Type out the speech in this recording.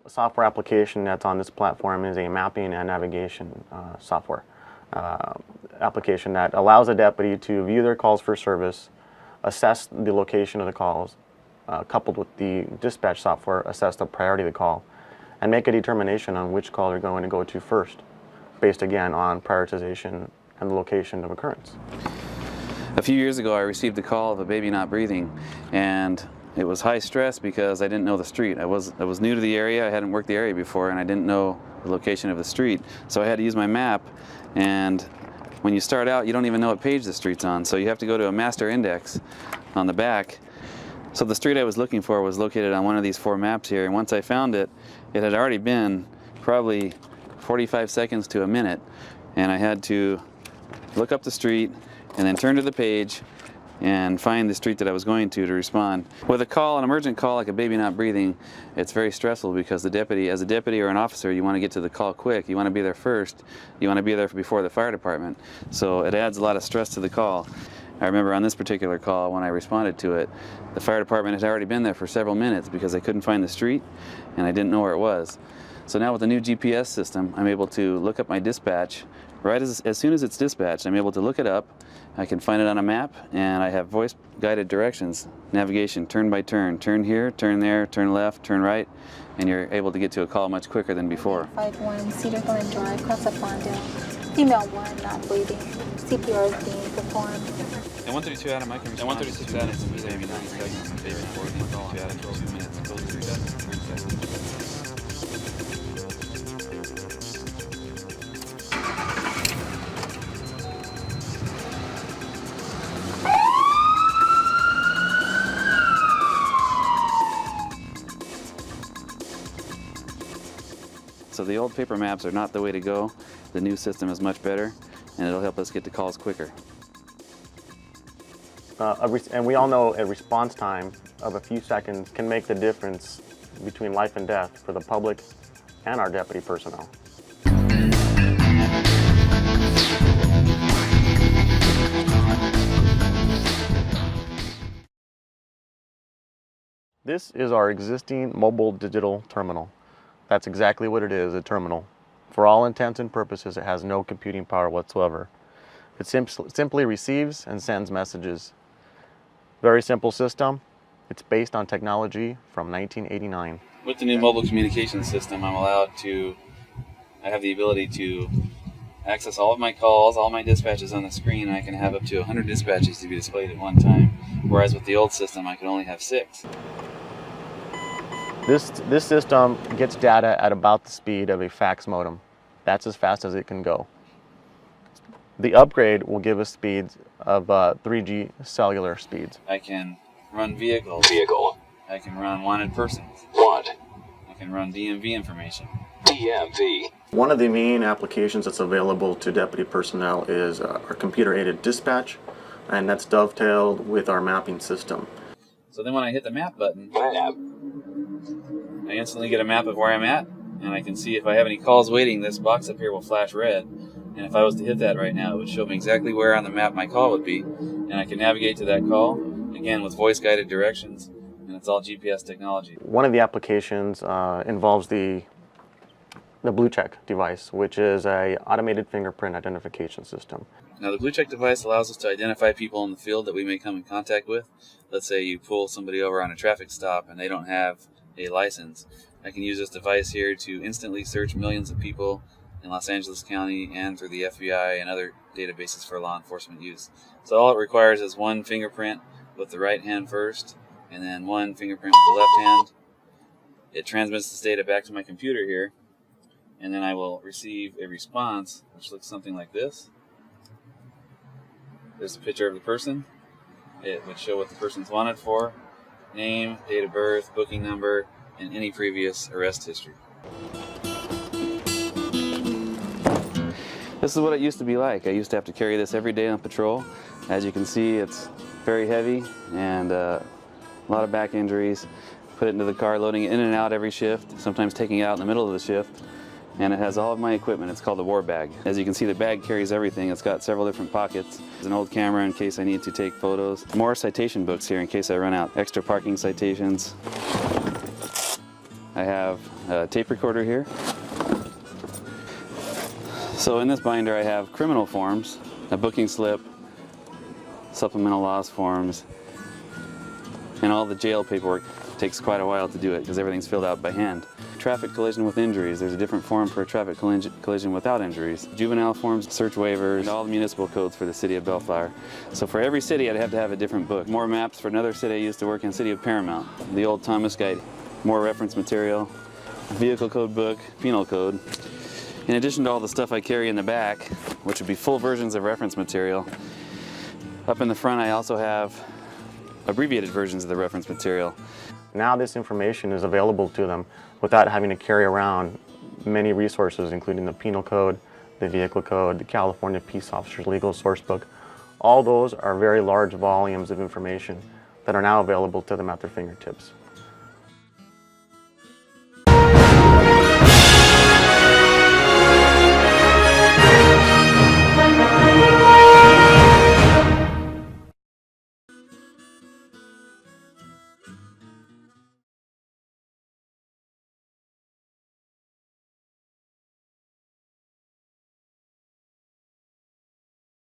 software application that's on this platform is a mapping and navigation software application that allows a deputy to view their calls for service, assess the location of the calls, coupled with the dispatch software, assess the priority of the call, and make a determination on which call they're going to go to first, based again on prioritization and the location of occurrence. A few years ago I received a call of a baby not breathing, and it was high stress because I didn't know the street. I was new to the area, I hadn't worked the area before, and I didn't know the location of the street. So I had to use my map, and when you start out you don't even know what page the street's on, so you have to go to a master index on the back. So the street I was looking for was located on one of these 4 maps here, and once I found it, it had already been probably 45 seconds to a minute, and I had to look up the street and then turn to the page and find the street that I was going to respond. With a call, an emergent call like a baby not breathing, it's very stressful because the deputy, as a deputy or an officer, you want to get to the call quick. You want to be there first. You want to be there before the fire department. So it adds a lot of stress to the call. I remember on this particular call, when I responded to it, the fire department had already been there for several minutes because I couldn't find the street and I didn't know where it was. So now with the new GPS system, I'm able to look up my dispatch. Right as soon as it's dispatched, I'm able to look it up. I can find it on a map, and I have voice-guided directions, navigation, turn by turn. Turn here, turn there, turn left, turn right, and you're able to get to a call much quicker than before. 51 Cedar Glen Drive, Casa Fondale. Female 1 not breathing. CPR is being performed. And 132 Adam, I can respond. And 132 Adam is maybe 9 seconds. Maybe 42 Adam, 2 minutes. Close 3 seconds, 3 seconds. So the old paper maps are not the way to go. The new system is much better, and it'll help us get to calls quicker. And we all know a response time of a few seconds can make the difference between life and death for the public and our deputy personnel. This is our existing mobile digital terminal. That's exactly what it is, a terminal. For all intents and purposes, it has no computing power whatsoever. It simply receives and sends messages. Very simple system. It's based on technology from 1989. With the new mobile communication system, I have the ability to access all of my calls, all my dispatches on the screen, and I can have up to 100 dispatches to be displayed at one time. Whereas with the old system, I could only have 6. This system gets data at about the speed of a fax modem. That's as fast as it can go. The upgrade will give us speeds of 3G cellular speeds. I can run vehicles. I can run wanted persons. I can run DMV information. One of the main applications that's available to deputy personnel is our computer-aided dispatch, and that's dovetailed with our mapping system. So then when I hit the map button, I instantly get a map of where I'm at, and I can see if I have any calls waiting. This box up here will flash red, and if I was to hit that right now, it would show me exactly where on the map my call would be, and I can navigate to that call, again with voice-guided directions, and it's all GPS technology. One of the applications involves the Blue Check device, which is an automated fingerprint identification system. Now the Blue Check device allows us to identify people in the field that we may come in contact with. Let's say you pull somebody over on a traffic stop and they don't have a license. I can use this device here to instantly search millions of people in Los Angeles County and through the FBI and other databases for law enforcement use. So all it requires is one fingerprint with the right hand first, and then one fingerprint with the left hand. It transmits this data back to my computer here, and then I will receive a response which looks something like this. There's a picture of the person. It would show what the person's wanted for, name, date of birth, booking number, and any previous arrest history. This is what it used to be like. I used to have to carry this every day on patrol. As you can see, it's very heavy and a lot of back injuries. Put it into the car, loading it in and out every shift, sometimes taking it out in the middle of the shift. And it has all of my equipment. It's called the war bag. As you can see, the bag carries everything. It's got several different pockets. There's an old camera in case I need to take photos. More citation books here in case I run out. Extra parking citations. I have a tape recorder here. So in this binder I have criminal forms, a booking slip, supplemental laws forms, and all the jail paperwork. It takes quite a while to do it because everything's filled out by hand. Traffic collision with injuries, there's a different form for a traffic collision without injuries. Juvenile forms, search waivers, and all the municipal codes for the city of Bellflower. So for every city I'd have to have a different book. More maps for another city I used to work in, city of Paramount. The old Thomas Guide, more reference material, vehicle code book, penal code. In addition to all the stuff I carry in the back, which would be full versions of reference material, up in the front I also have abbreviated versions of the reference material. Now this information is available to them without having to carry around many resources, including the penal code, the vehicle code, the California Peace Officers Legal Source Book. All those are very large volumes of information that are now available to them at their fingertips.